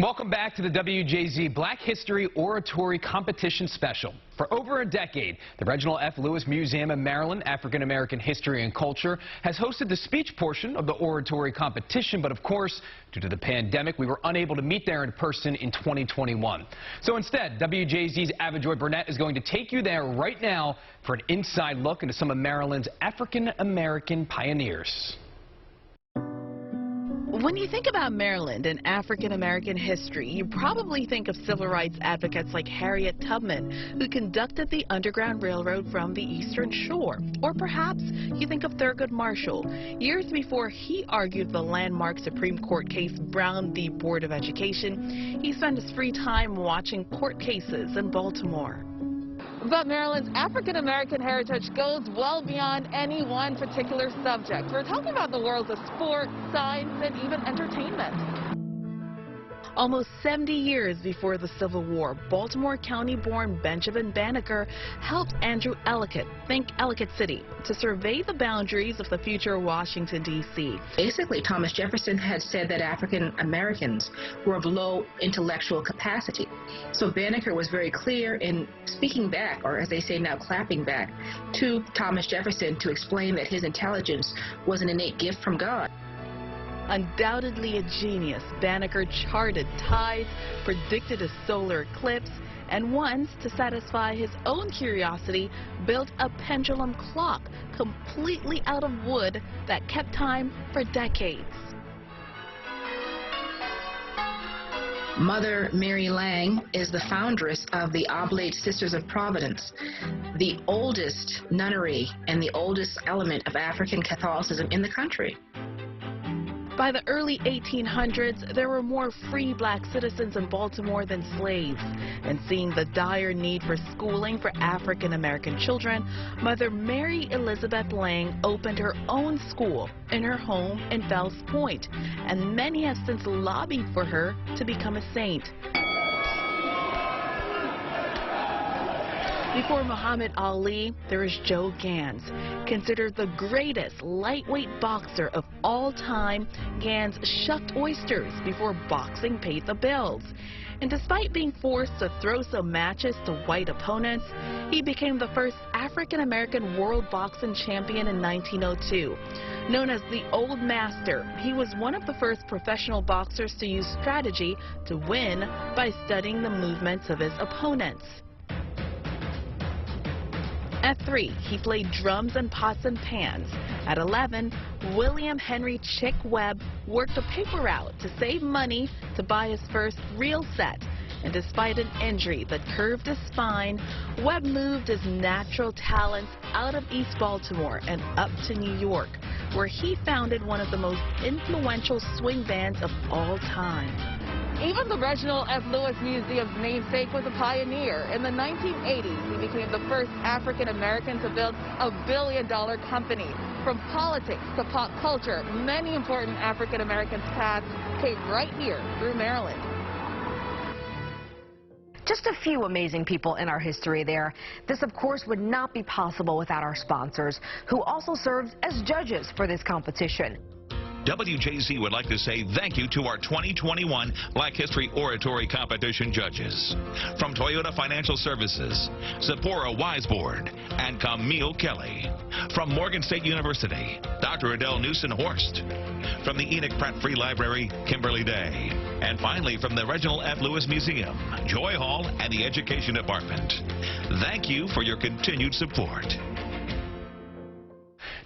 Welcome back to the WJZ Black History Oratory Competition Special. For over a decade, the Reginald F. Lewis Museum in Maryland, African American History and Culture, has hosted the speech portion of the oratory competition, but of course, due to the pandemic, we were unable to meet there in person in 2021. So instead, WJZ's Avajoy Burnett is going to take you there right now for an inside look into some of Maryland's African American pioneers. When you think about Maryland and African American history, you probably think of civil rights advocates like Harriet Tubman, who conducted the Underground Railroad from the Eastern Shore. Or perhaps you think of Thurgood Marshall, years before he argued the landmark Supreme Court case Brown v. Board of Education. He spent his free time watching court cases in Baltimore. But Maryland's African American heritage goes well beyond any one particular subject. We're talking about the worlds of sport, science, and even entertainment. Almost 70 years before the Civil War, Baltimore County-born Benjamin Banneker helped Andrew Ellicott, think Ellicott City, to survey the boundaries of the future Washington, D.C. Basically, Thomas Jefferson had said that African Americans were of low intellectual capacity. So Banneker was very clear in speaking back, or as they say now, clapping back, to Thomas Jefferson to explain that his intelligence was an innate gift from God. Undoubtedly a genius, Banneker charted tides, predicted a solar eclipse, and once, to satisfy his own curiosity, built a pendulum clock completely out of wood that kept time for decades. Mother Mary Lang is the foundress of the Oblate Sisters of Providence, the oldest nunnery and the oldest element of African Catholicism in the country. By the early 1800s, there were more free black citizens in Baltimore than slaves. And seeing the dire need for schooling for African American children, Mother Mary Elizabeth Lang opened her own school in her home in Fells Point. And many have since lobbied for her to become a saint. Before Muhammad Ali, there is Joe Gans. Considered the greatest lightweight boxer of all time, Gans shucked oysters before boxing paid the bills. And despite being forced to throw some matches to white opponents, he became the first African-American world boxing champion in 1902. Known as the Old Master, he was one of the first professional boxers to use strategy to win by studying the movements of his opponents. At 3, he played drums and pots and pans. At 11, William Henry Chick Webb worked a paper route to save money to buy his first reel set. And despite an injury that curved his spine, Webb moved his natural talents out of East Baltimore and up to New York, where he founded one of the most influential swing bands of all time. Even the Reginald F. Lewis Museum's namesake was a pioneer. In the 1980s, he became the first African American to build a billion-dollar company. From politics to pop culture, many important African Americans' paths came right here through Maryland. Just a few amazing people in our history there. This, of course, would not be possible without our sponsors, who also served as judges for this competition. WJZ would like to say thank you to our 2021 Black History Oratory Competition judges. From Toyota Financial Services, Zipporah Wiseboard, and Camille Kelly. From Morgan State University, Dr. Adele Newson-Horst. From the Enoch Pratt Free Library, Kimberly Day. And finally, from the Reginald F. Lewis Museum, Joy Hall, and the Education Department. Thank you for your continued support.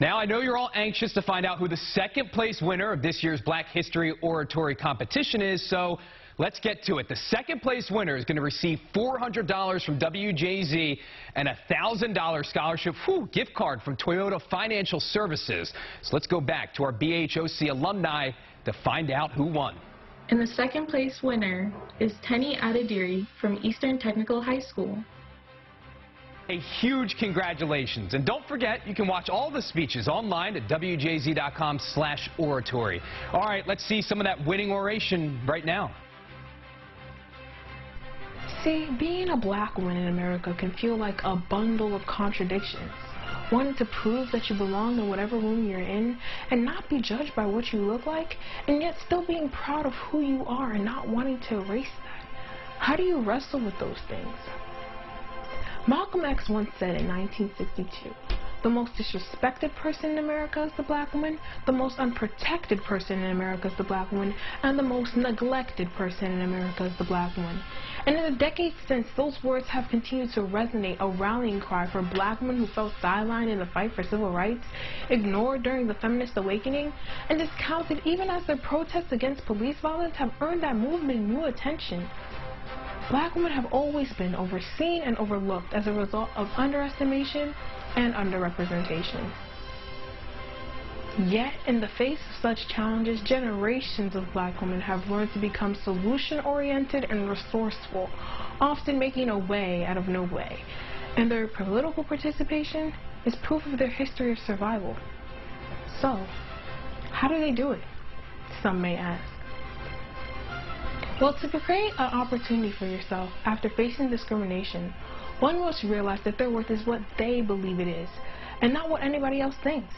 Now, I know you're all anxious to find out who the second place winner of this year's Black History Oratory Competition is, so let's get to it. The second place winner is going to receive $400 from WJZ and a $1,000 scholarship gift card from Toyota Financial Services. So let's go back to our BHOC alumni to find out who won. And the second place winner is TENI ADEDIRE from Eastern Technical High School. A huge congratulations. And don't forget, you can watch all the speeches online at WJZ.com/oratory. All right, let's see some of that winning oration right now. See, being a black woman in America can feel like a bundle of contradictions. wanting to prove that you belong in whatever room you're in and not be judged by what you look like, and yet still being proud of who you are and not wanting to erase that. How do you wrestle with those things? Malcolm X once said in 1962, the most disrespected person in America is the black woman, the most unprotected person in America is the black woman, and the most neglected person in America is the black woman. And in the decades since, those words have continued to resonate, a rallying cry for black women who felt sidelined in the fight for civil rights, ignored during the feminist awakening, and discounted even as their protests against police violence have earned that movement new attention. Black women have always been overseen and overlooked as a result of underestimation and underrepresentation. Yet, in the face of such challenges, generations of black women have learned to become solution-oriented and resourceful, often making a way out of no way. And their political participation is proof of their history of survival. So, how do they do it? Some may ask. Well, to create an opportunity for yourself after facing discrimination, one must realize that their worth is what they believe it is, and not what anybody else thinks.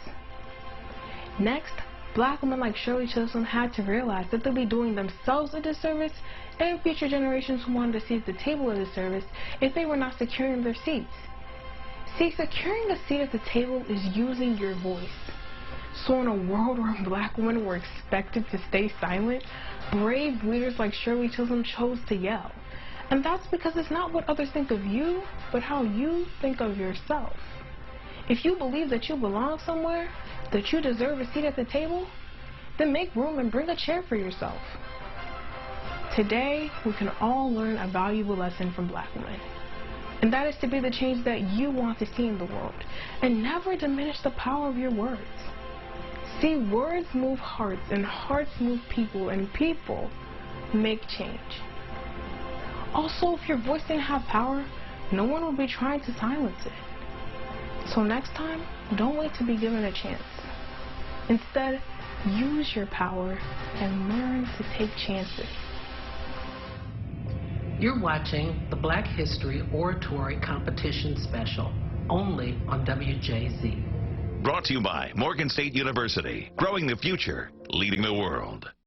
Next, black women like Shirley Chisholm had to realize that they'll be doing themselves a disservice and future generations who wanted to see at the table a disservice if they were not securing their seats. See, securing a seat at the table is using your voice. So in a world where black women were expected to stay silent, brave leaders like Shirley Chisholm chose to yell. And that's because it's not what others think of you, but how you think of yourself. If you believe that you belong somewhere, that you deserve a seat at the table, then make room and bring a chair for yourself. Today, we can all learn a valuable lesson from black women. And that is to be the change that you want to see in the world, and never diminish the power of your words. See, words move hearts, and hearts move people, and people make change. Also, if your voice didn't have power, no one would be trying to silence it. So next time, don't wait to be given a chance. Instead, use your power and learn to take chances. You're watching the Black History Oratory Competition Special, only on WJZ. Brought to you by Morgan State University. Growing the future, leading the world.